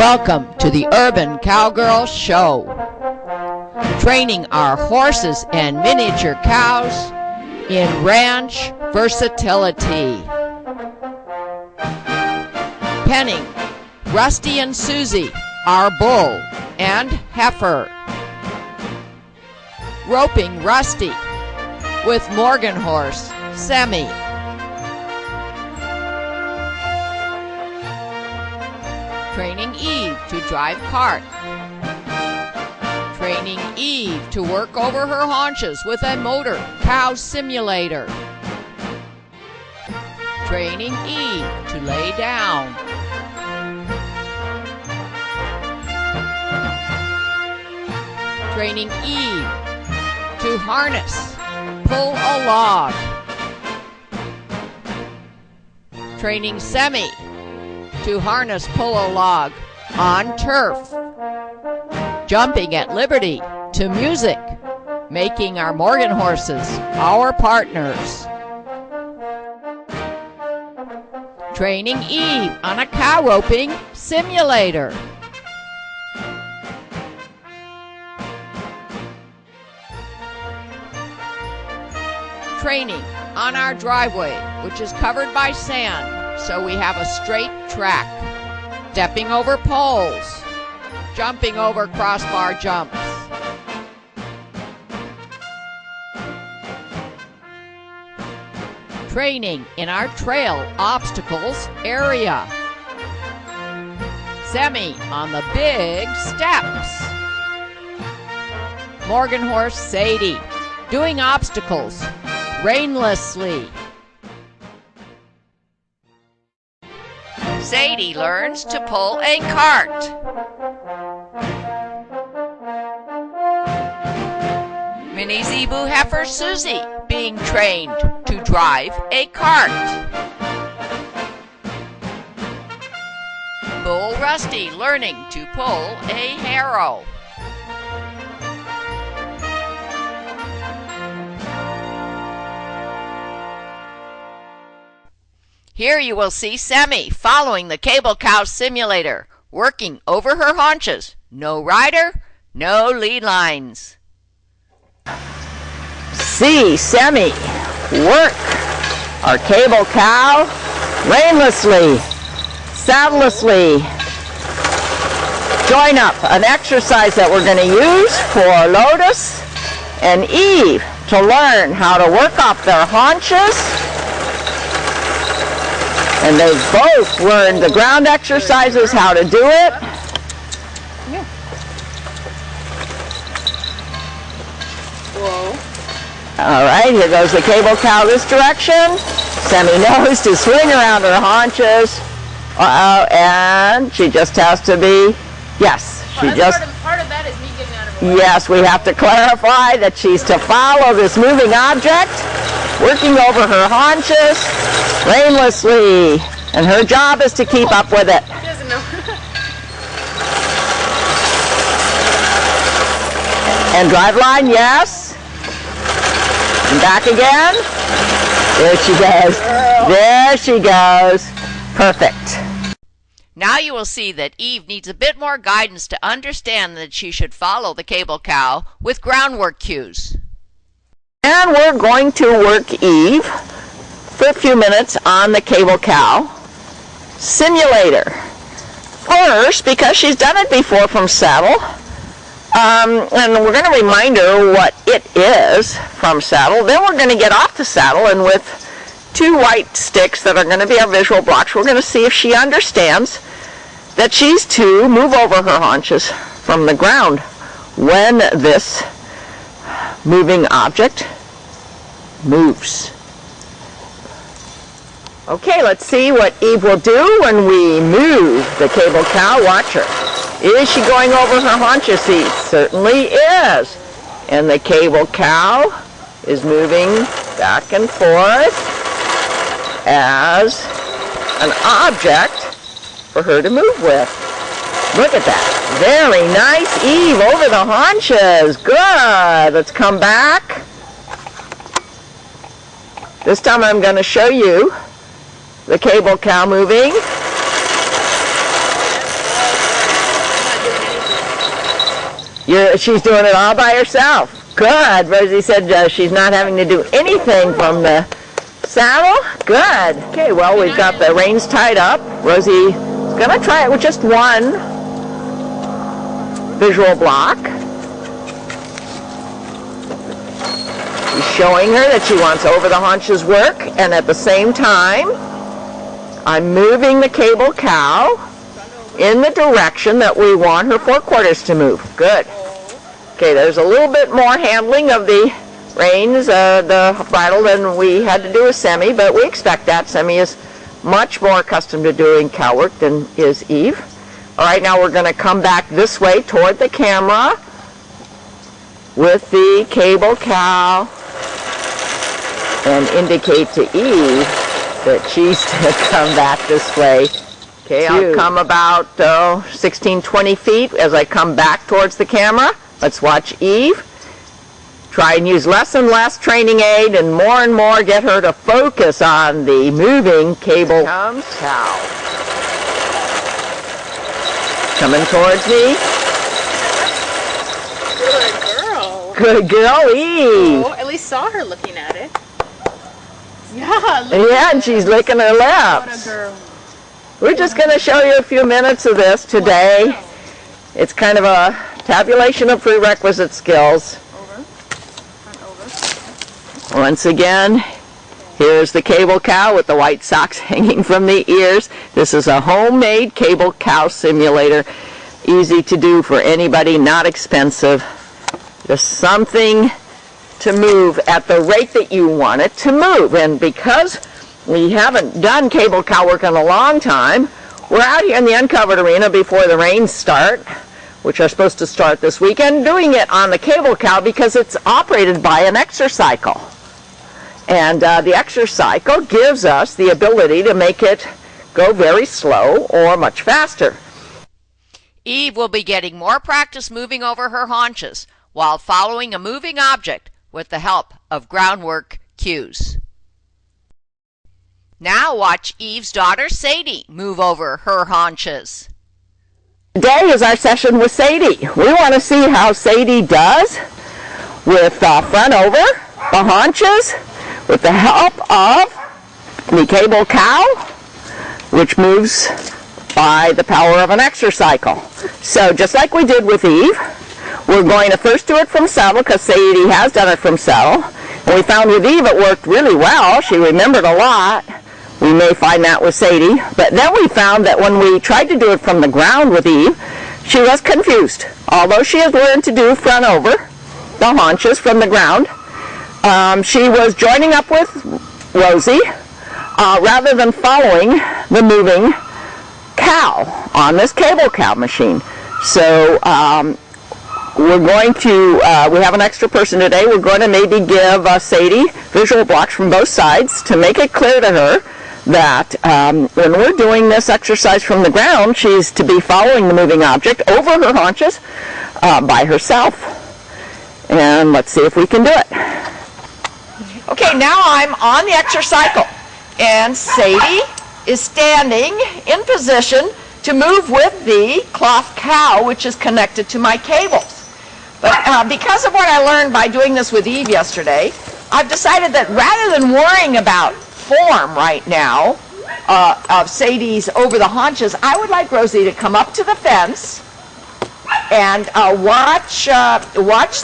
Welcome to the Urban Cowgirl Show, training our horses and miniature cows in ranch versatility. Penning Rusty and Susie, our bull and heifer. Roping Rusty with Morgan horse, Semi. Training Eve to drive cart. Training Eve to work over her haunches with a motor cow simulator. Training Eve to lay down. Training Eve to harness, pull a log. Training Semi to harness, pull a log on turf. Jumping at liberty to music, making our Morgan horses our partners. Training Eve on a cow roping simulator. Training on our driveway, which is covered by sand, so we have a straight track. Stepping over poles, jumping over crossbar jumps. Training in our trail obstacles area. Semi on the big steps. Morgan horse Sadie doing obstacles rainlessly. Sadie learns to pull a cart. Mini Zebu heifer Susie being trained to drive a cart. Bull Rusty learning to pull a harrow. Here you will see Semi following the cable cow simulator, working over her haunches. No rider, no lead lines. See Semi work our cable cow rainlessly, saddlelessly. Join up, an exercise that we're going to use for Lotus and Eve to learn how to work off their haunches. And they've both learned the ground exercises, how to do it. Yeah. Whoa. All right, here goes the cable cow this direction. Semi knows to swing around her haunches. And she just has to be, yes, she just. Part of that is me getting out of the way. Yes, we have to clarify that she's to follow this moving object, working over her haunches rainlessly, and her job is to keep up with it. He doesn't know. And drive line, yes. And back again. There she goes. There she goes. Perfect. Now you will see that Eve needs a bit more guidance to understand that she should follow the cable cow with groundwork cues. And we're going to work Eve for a few minutes on the cable cow simulator. First, because she's done it before from saddle, and we're going to remind her what it is from saddle. Then we're going to get off the saddle, and with two white sticks that are going to be our visual blocks, we're going to see if she understands that she's to move over her haunches from the ground when this moving object moves. Okay, let's see what Eve will do when we move the cable cow. Watch her. Is she going over her haunches? She certainly is. And the cable cow is moving back and forth as an object for her to move with. Look at that. Very nice, Eve, over the haunches. Good. Let's come back. This time I'm going to show you the cable cow moving. She's doing it all by herself. Good. Rosie said she's not having to do anything from the saddle. Good. Okay, well, we've got the reins tied up. Rosie's going to try it with just one visual block. She's showing her that she wants over the haunches work, and at the same time, I'm moving the cable cow in the direction that we want her forequarters to move. Good. Okay, there's a little bit more handling of the reins, the bridle, than we had to do with Semi, but we expect that. Semi is much more accustomed to doing cow work than is Eve. All right, now we're going to come back this way toward the camera with the cable cow and indicate to Eve that she's to come back this way. Okay, I'll come about 16, 20 feet as I come back towards the camera. Let's watch Eve. Try and use less and less training aid and more get her to focus on the moving cable. Comes cow. Coming towards me. Good girl. Good girl, Eve. Oh, at least saw her looking at it. Yeah, yeah, and she's licking her lips. What a girl. We're just going to show you a few minutes of this today. It's kind of a tabulation of prerequisite skills. Over. Front over. Once again, here's the cable cow with the white socks hanging from the ears. This is a homemade cable cow simulator. Easy to do for anybody, not expensive. Just something to move at the rate that you want it to move. And because we haven't done cable cow work in a long time, we're out here in the uncovered arena before the rains start, which are supposed to start this weekend, doing it on the cable cow because it's operated by an exercycle. And the exercycle gives us the ability to make it go very slow or much faster. Eve will be getting more practice moving over her haunches while following a moving object with the help of groundwork cues. Now watch Eve's daughter Sadie move over her haunches. Today is our session with Sadie. We want to see how Sadie does with front over, the haunches, with the help of the cable cow, which moves by the power of an exercycle. So just like we did with Eve, we're going to first do it from saddle because Sadie has done it from saddle. And we found with Eve it worked really well. She remembered a lot. We may find that with Sadie. But then we found that when we tried to do it from the ground with Eve, she was confused. Although she has learned to do front over, the haunches from the ground, she was joining up with Rosie rather than following the moving cow on this cable cow machine. So we're going to, we have an extra person today. We're going to maybe give Sadie visual blocks from both sides to make it clear to her that when we're doing this exercise from the ground, she's to be following the moving object over her haunches by herself. And let's see if we can do it. Okay, now I'm on the exercycle, and Sadie is standing in position to move with the cloth cow, which is connected to my cables. But because of what I learned by doing this with Eve yesterday, I've decided that rather than worrying about form right now of Sadie's over the haunches, I would like Rosie to come up to the fence and watch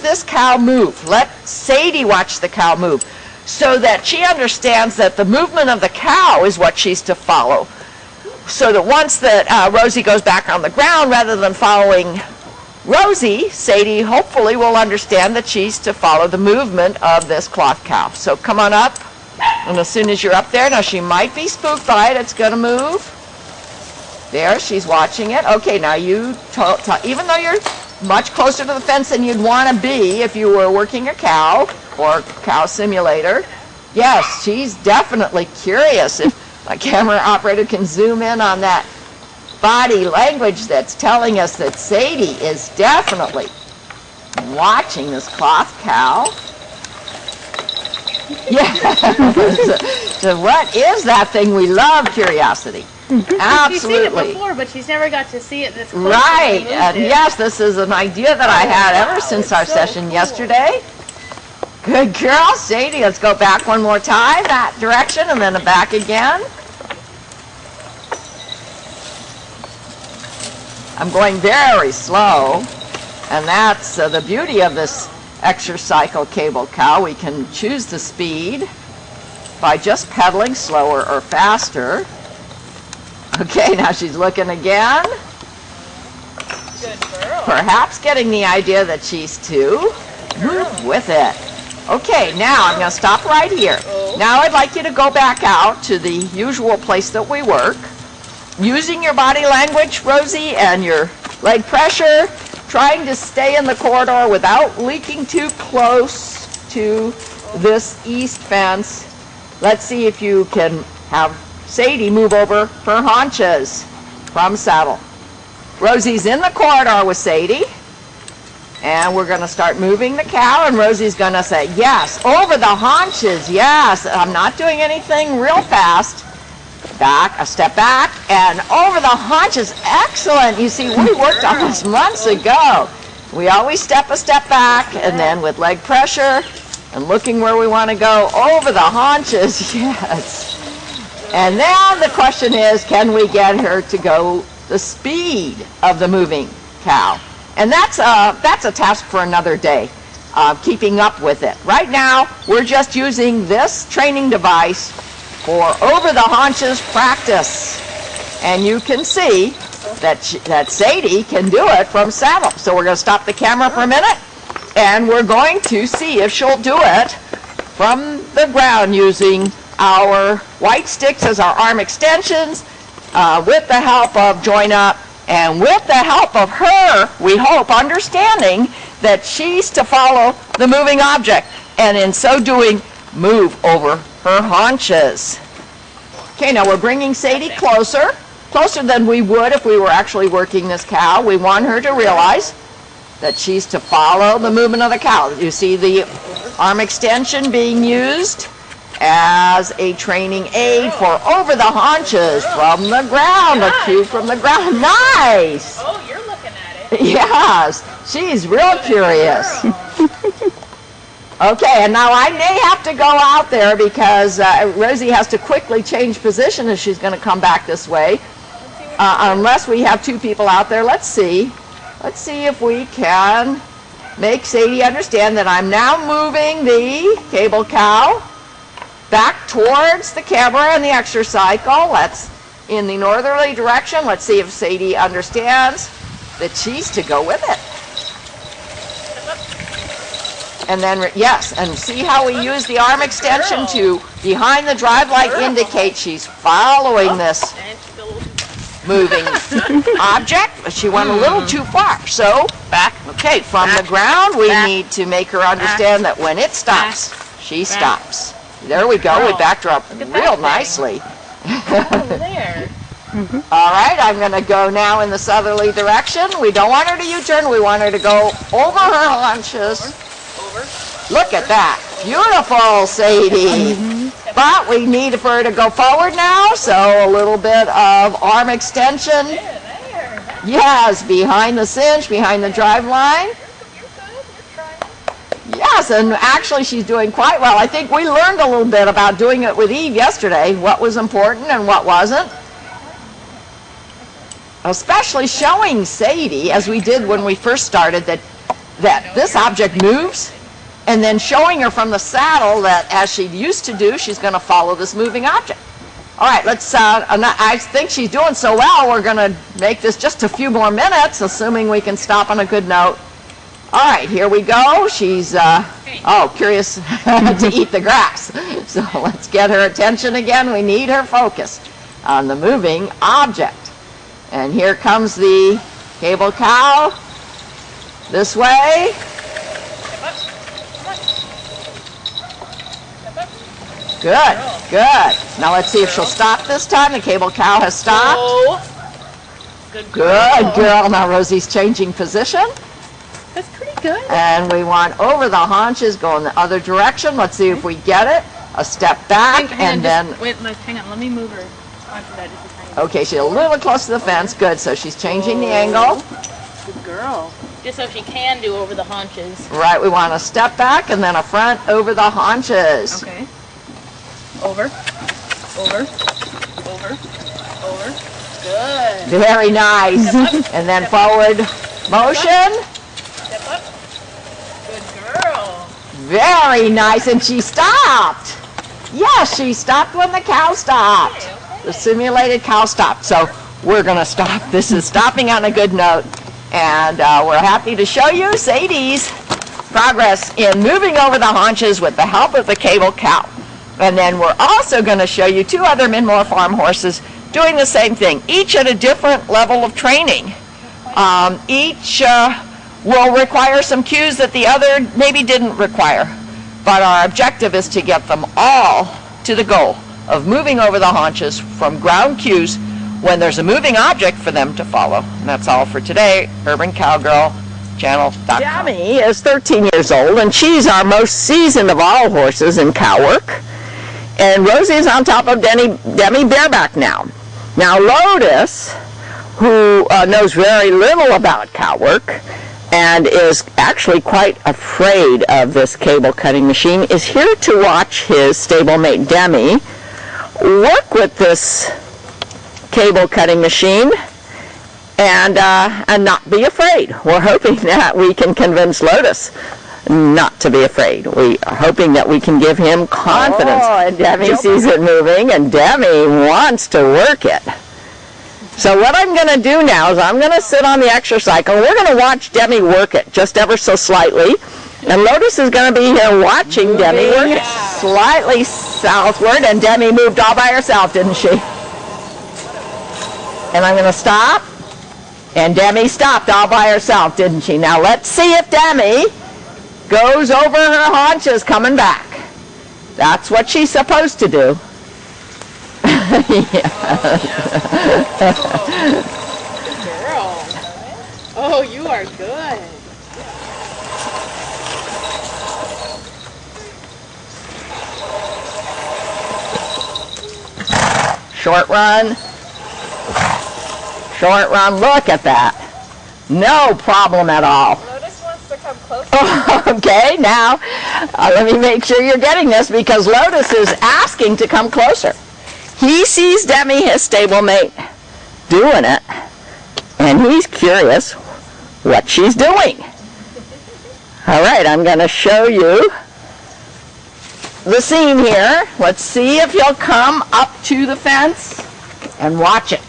this cow move. Let Sadie watch the cow move so that she understands that the movement of the cow is what she's to follow. So that once that Rosie goes back on the ground, rather than following Rosie, Sadie hopefully will understand that she's to follow the movement of this cloth cow. So come on up, and as soon as you're up there, now she might be spooked by it, it's going to move. There, she's watching it. Okay, now you, even though you're much closer to the fence than you'd want to be if you were working a cow or cow simulator, yes, she's definitely curious. If my camera operator can zoom in on that body language that's telling us that Sadie is definitely watching this cloth cow. Yeah. So what is that thing? We love curiosity. She's seen it Absolutely. before, but she's never got to see it this close. Right. when we And moved it. yes, this is an idea that I had ever wow, since it's our so session cool. yesterday. Good girl, Sadie. Let's go back one more time, that direction, and then back again. I'm going very slow, and that's the beauty of this exercycle cable cow. We can choose the speed by just pedaling slower or faster. Okay, now she's looking again. Good girl. Perhaps getting the idea that she's to move with it. Okay, now I'm going to stop right here. Now I'd like you to go back out to the usual place that we work. Using your body language, Rosie, and your leg pressure, trying to stay in the corridor without leaking too close to this east fence. Let's see if you can have Sadie move over her haunches from saddle. Rosie's in the corridor with Sadie, and we're going to start moving the cow, and Rosie's going to say, yes, over the haunches, yes. I'm not doing anything real fast. Back, a step back, and over the haunches. Excellent. You see, we worked on this months ago. We always step a step back, and then with leg pressure and looking where we want to go, over the haunches, yes. And then the question is, can we get her to go the speed of the moving cow? And that's a task for another day, keeping up with it. Right now, we're just using this training device for over the haunches practice. And you can see that Sadie can do it from saddle. So we're going to stop the camera for a minute, and we're going to see if she'll do it from the ground using our white sticks as our arm extensions, with the help of join up, and with the help of her, we hope, understanding that she's to follow the moving object, and in so doing, move over her haunches. Okay, now we're bringing Sadie closer than we would if we were actually working this cow. We want her to realize that she's to follow the movement of the cow. You see the arm extension being used as a training aid for over the haunches from the ground, a cue from the ground. Nice! Oh, you're looking at it. Yes, she's real curious. Okay, and now I may have to go out there because Rosie has to quickly change position as she's going to come back this way. Unless we have two people out there. Let's see. Let's see if we can make Sadie understand that I'm now moving the cable cow back towards the camera and the exercycle. Let's in the northerly direction. Let's see if Sadie understands that she's to go with it. And then, yes, and see how we use the arm extension to behind the drive light indicate she's following this moving object, but she went a little too far. So, back, okay, from the ground, we need to make her understand that when it stops, she stops. There we go, we backed her up real nicely. There. All right, I'm going to go now in the southerly direction. We don't want her to U-turn, we want her to go over her haunches. Look at that. Beautiful, Sadie. But we need for her to go forward now, so a little bit of arm extension. Yes, behind the cinch, behind the drive line. Yes, and actually she's doing quite well. I think we learned a little bit about doing it with Eve yesterday, what was important and what wasn't. Especially showing Sadie, as we did when we first started, that this object moves, and then showing her from the saddle that, as she used to do, she's going to follow this moving object. All right, let's, I think she's doing so well, we're going to make this just a few more minutes, assuming we can stop on a good note. All right, here we go. She's, curious to eat the grass. So let's get her attention again. We need her focus on the moving object. And here comes the cable cow this way. Good, good. Now let's see if she'll stop this time. The cable cow has stopped. Good Good girl. Now Rosie's changing position. That's pretty good. And we want over the haunches, go in the other direction. Let's see if we get it. A step back, and then... Wait, hang on. Let me move her onto that just a tiny Okay, she's a little close to the fence. Good, so she's changing the angle. Good girl. Just so she can do over the haunches. Right, we want a step back and then a front over the haunches. Okay. Over. Over. Over. Over. Good. Very nice. Step up. And then Step forward motion. Step up. Good girl. Very nice, and she stopped. Yes, she stopped when the cow stopped. Okay. The simulated cow stopped. So we're going to stop. This is stopping on a good note. And we're happy to show you Sadie's progress in moving over the haunches with the help of the cable cow. And then we're also going to show you 2 other Minmore farm horses doing the same thing, each at a different level of training. Each will require some cues that the other maybe didn't require. But our objective is to get them all to the goal of moving over the haunches from ground cues when there's a moving object for them to follow. And that's all for today. UrbanCowgirlChannel.com. Demi is 13 years old, and she's our most seasoned of all horses in cow work. And Rosie is on top of Demi bareback now. Now Lotus, who knows very little about cow work and is actually quite afraid of this cable cutting machine, is here to watch his stablemate Demi work with this cable cutting machine and not be afraid. We're hoping that we can convince Lotus not to be afraid. We are hoping that we can give him confidence. Oh, and Demi sees it moving, and Demi wants to work it. So what I'm going to do now is I'm going to sit on the exercycle. We're going to watch Demi work it just ever so slightly. And Lotus is going to be here watching Demi work it slightly southward. And Demi moved all by herself, didn't she? And I'm going to stop. And Demi stopped all by herself, didn't she? Now let's see if Demi goes over her haunches coming back. That's what she's supposed to do. Good girl. Oh, you are good. Short run. Short run. Look at that. No problem at all. Lotus wants to come closer. Okay, now let me make sure you're getting this, because Lotus is asking to come closer. He sees Demi, his stablemate, doing it, and he's curious what she's doing. All right, I'm going to show you the scene here. Let's see if you'll come up to the fence and watch it.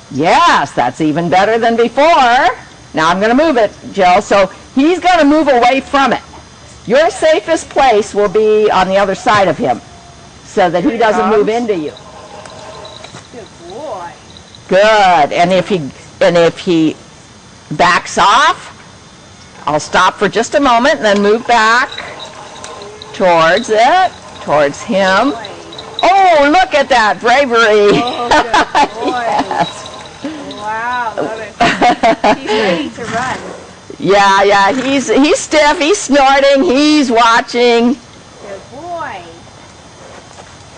Yes, that's even better than before. Now I'm going to move it, Jill. So he's going to move away from it. Your safest place will be on the other side of him, so that he doesn't move into you. Good boy. Good. And if he backs off, I'll stop for just a moment and then move back towards it, towards him. Oh, look at that bravery. Oh, good boy. Yes. Wow, Lotus. He's ready to run. Yeah, he's stiff, he's snorting, he's watching. Good boy.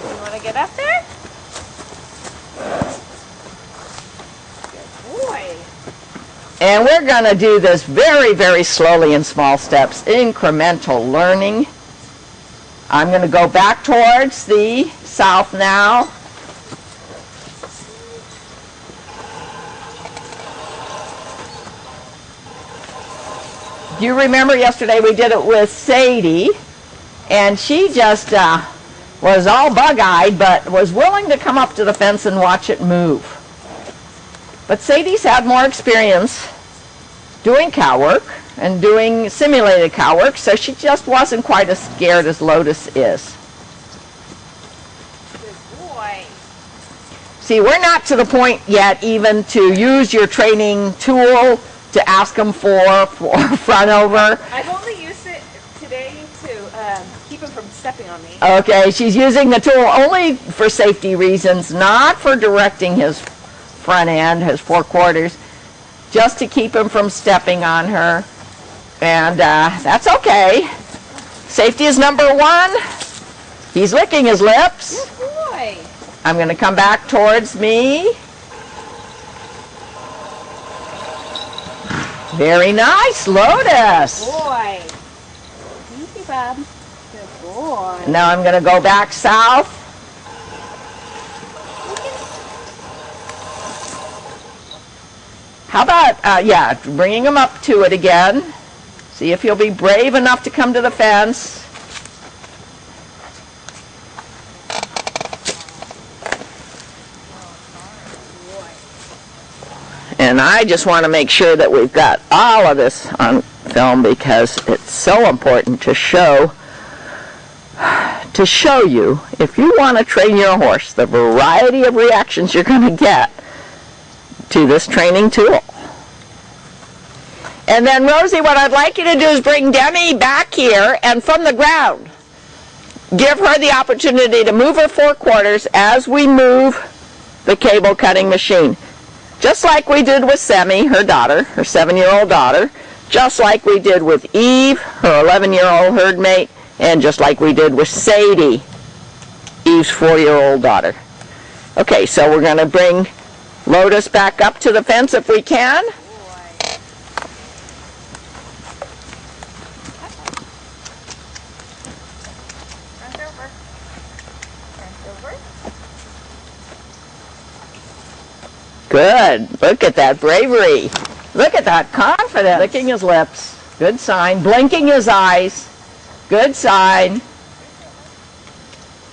You want to get up there? Good boy. And we're going to do this very, very slowly in small steps, incremental learning. I'm going to go back towards the south now. Do you remember yesterday we did it with Sadie, and she just was all bug-eyed, but was willing to come up to the fence and watch it move. But Sadie's had more experience doing cow work and doing simulated cow work, so she just wasn't quite as scared as Lotus is. Good boy. See, we're not to the point yet even to use your training tool to ask them for front over. I've only used it today to keep him from stepping on me. Okay, she's using the tool only for safety reasons, not for directing his front end, his forequarters, just to keep him from stepping on her. And that's okay. Safety is number one. He's licking his lips. Good boy. I'm going to come back towards me. Very nice, Lotus. Good boy. Easy, Bob. Good boy. Now I'm going to go back south. How about, yeah, bringing him up to it again. See if he'll be brave enough to come to the fence. And I just want to make sure that we've got all of this on film because it's so important to show you, if you want to train your horse, the variety of reactions you're going to get to this training tool. And then, Rosie, what I'd like you to do is bring Demi back here and from the ground, give her the opportunity to move her forequarters as we move the cable cutting machine. Just like we did with Semi, her daughter, her 7-year-old daughter, just like we did with Eve, her 11-year-old herd mate, and just like we did with Sadie, Eve's 4-year-old daughter. Okay, so we're going to bring Lotus back up to the fence if we can. Good. Look at that bravery. Look at that confidence. Licking his lips. Good sign. Blinking his eyes. Good sign.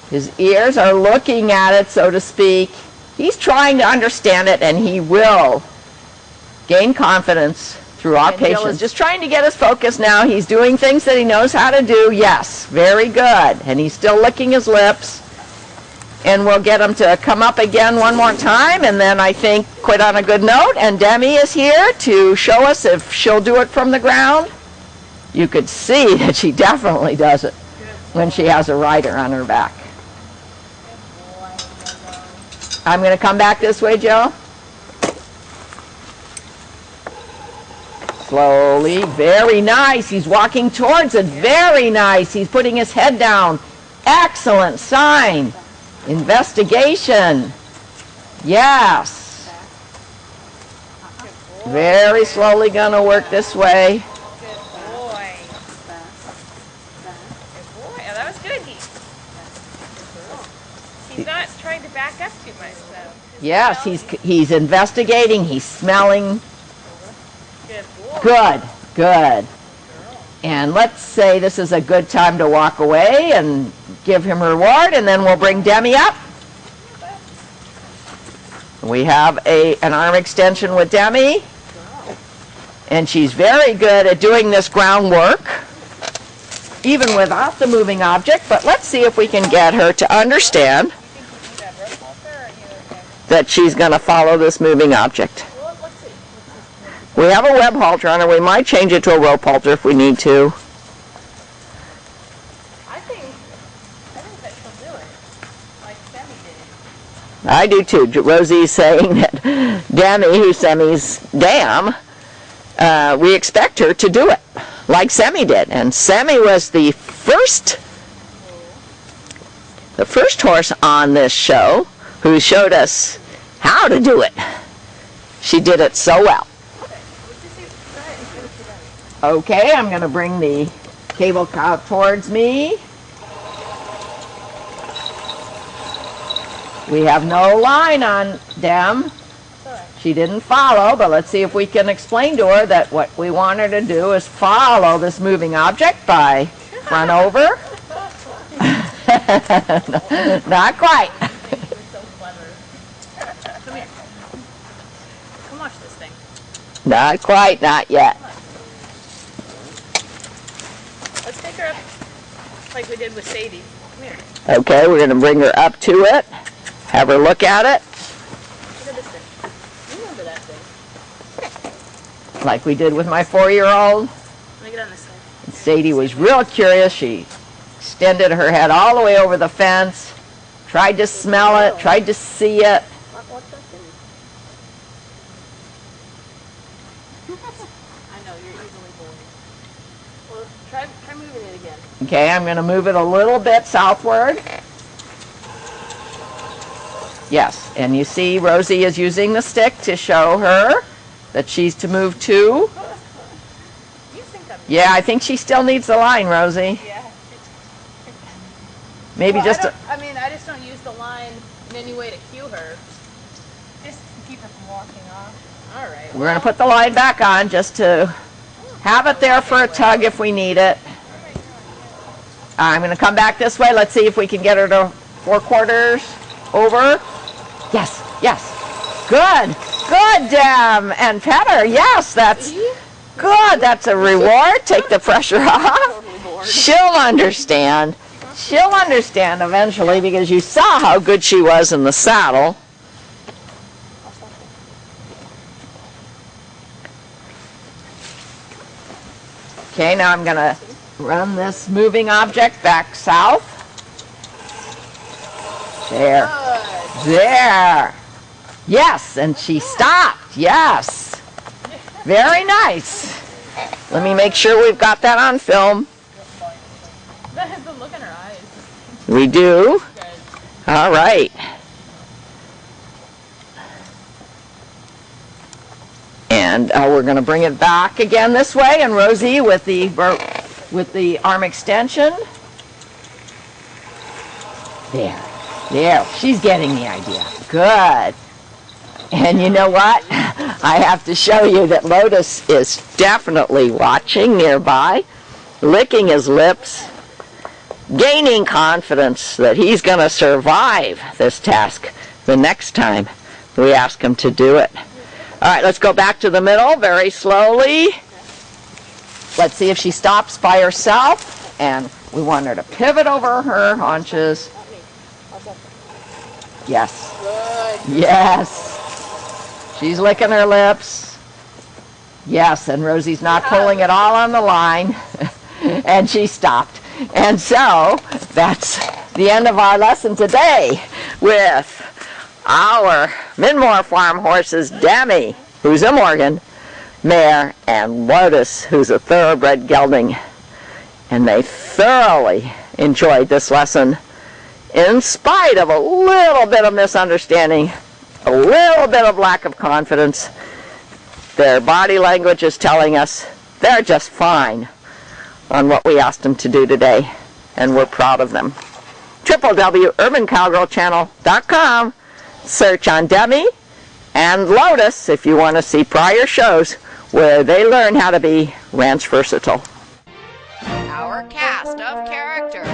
His ears are looking at it, so to speak. He's trying to understand it, and he will gain confidence through our patience. Bill is just trying to get his focus now. He's doing things that he knows how to do. Yes, very good. And he's still licking his lips. And we'll get him to come up again one more time, and then I think quit on a good note. And Demi is here to show us if she'll do it from the ground. You could see that she definitely does it when she has a rider on her back. I'm going to come back this way, Joe. Slowly. Very nice. He's walking towards it. Very nice. He's putting his head down. Excellent sign. Investigation. Yes. Very slowly going to work this way. Good boy. Good boy. Oh, that was good. He's not trying to back up too much, though. Yes, he's investigating. He's smelling. Good boy. Good. Good. And let's say this is a good time to walk away and give him a reward, and then we'll bring Demi up. We have an arm extension with Demi, and she's very good at doing this groundwork, even without the moving object, but let's see if we can get her to understand that she's going to follow this moving object. We have a web halter on her. We might change it to a rope halter if we need to. I think that she'll do it, like Semi did. I do too. Rosie's saying that Demi, who's Semi's dam, we expect her to do it like Semi did. And Semi was the first horse on this show who showed us how to do it. She did it so well. Okay, I'm going to bring the cable cow towards me. We have no line on Dem. She didn't follow, but let's see if we can explain to her that what we want her to do is follow this moving object by front over. Not quite. You're so clever. Come here. Come watch this thing. Not quite, not yet. Let's take her up like we did with Sadie. Come here. Okay, we're going to bring her up to it, have her look at it, Look at this thing. You remember that thing. like we did with my 4-year-old. Let me get on this side. Sadie was real curious. She extended her head all the way over the fence, tried to smell it, tried to see it. What's that thing? I know, you're easily bored. Well, try moving it again. Okay, I'm going to move it a little bit southward. Yes, and you see Rosie is using the stick to show her that she's to move too. You think I'm... Yeah, I think she still needs the line, Rosie. Yeah. Maybe Well, just I just don't use the line in any way to cue her. Just to keep her from walking off. All right. we're going to put the line back on just to have it there for a tug if we need it. I'm going to come back this way. Let's see if we can get her to 4/4 over. Yes, yes. Good. Good, Dem. And pet her. Yes, that's good. That's a reward. Take the pressure off. She'll understand. She'll understand eventually because you saw how good she was in the saddle. Okay, now I'm going to run this moving object back south. There. There. Yes, and she stopped. Yes. Very nice. Let me make sure we've got that on film. The look in her eyes. We do. All right. And we're going to bring it back again this way, and Rosie with the arm extension. There. There. She's getting the idea. Good. And you know what? I have to show you that Lotus is definitely watching nearby, licking his lips, gaining confidence that he's going to survive this task the next time we ask him to do it. All right, let's go back to the middle very slowly. Let's see if she stops by herself, and we want her to pivot over her haunches. Yes. Yes. She's licking her lips. Yes, and Rosie's not pulling it all on the line. And she stopped. And so, that's the end of our lesson today with our Minmore Farm horses, Demi, who's a Morgan mare, and Lotus, who's a thoroughbred gelding. And they thoroughly enjoyed this lesson in spite of a little bit of misunderstanding, a little bit of lack of confidence. Their body language is telling us they're just fine on what we asked them to do today, and we're proud of them. www.urbancowgirlchannel.com. Search on Demi and Lotus if you want to see prior shows where they learn how to be ranch versatile. Our cast of characters: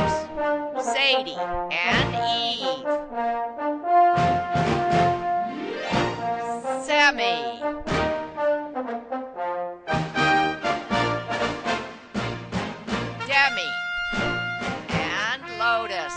Sadie and Eve, Sammy, Demi, and Lotus.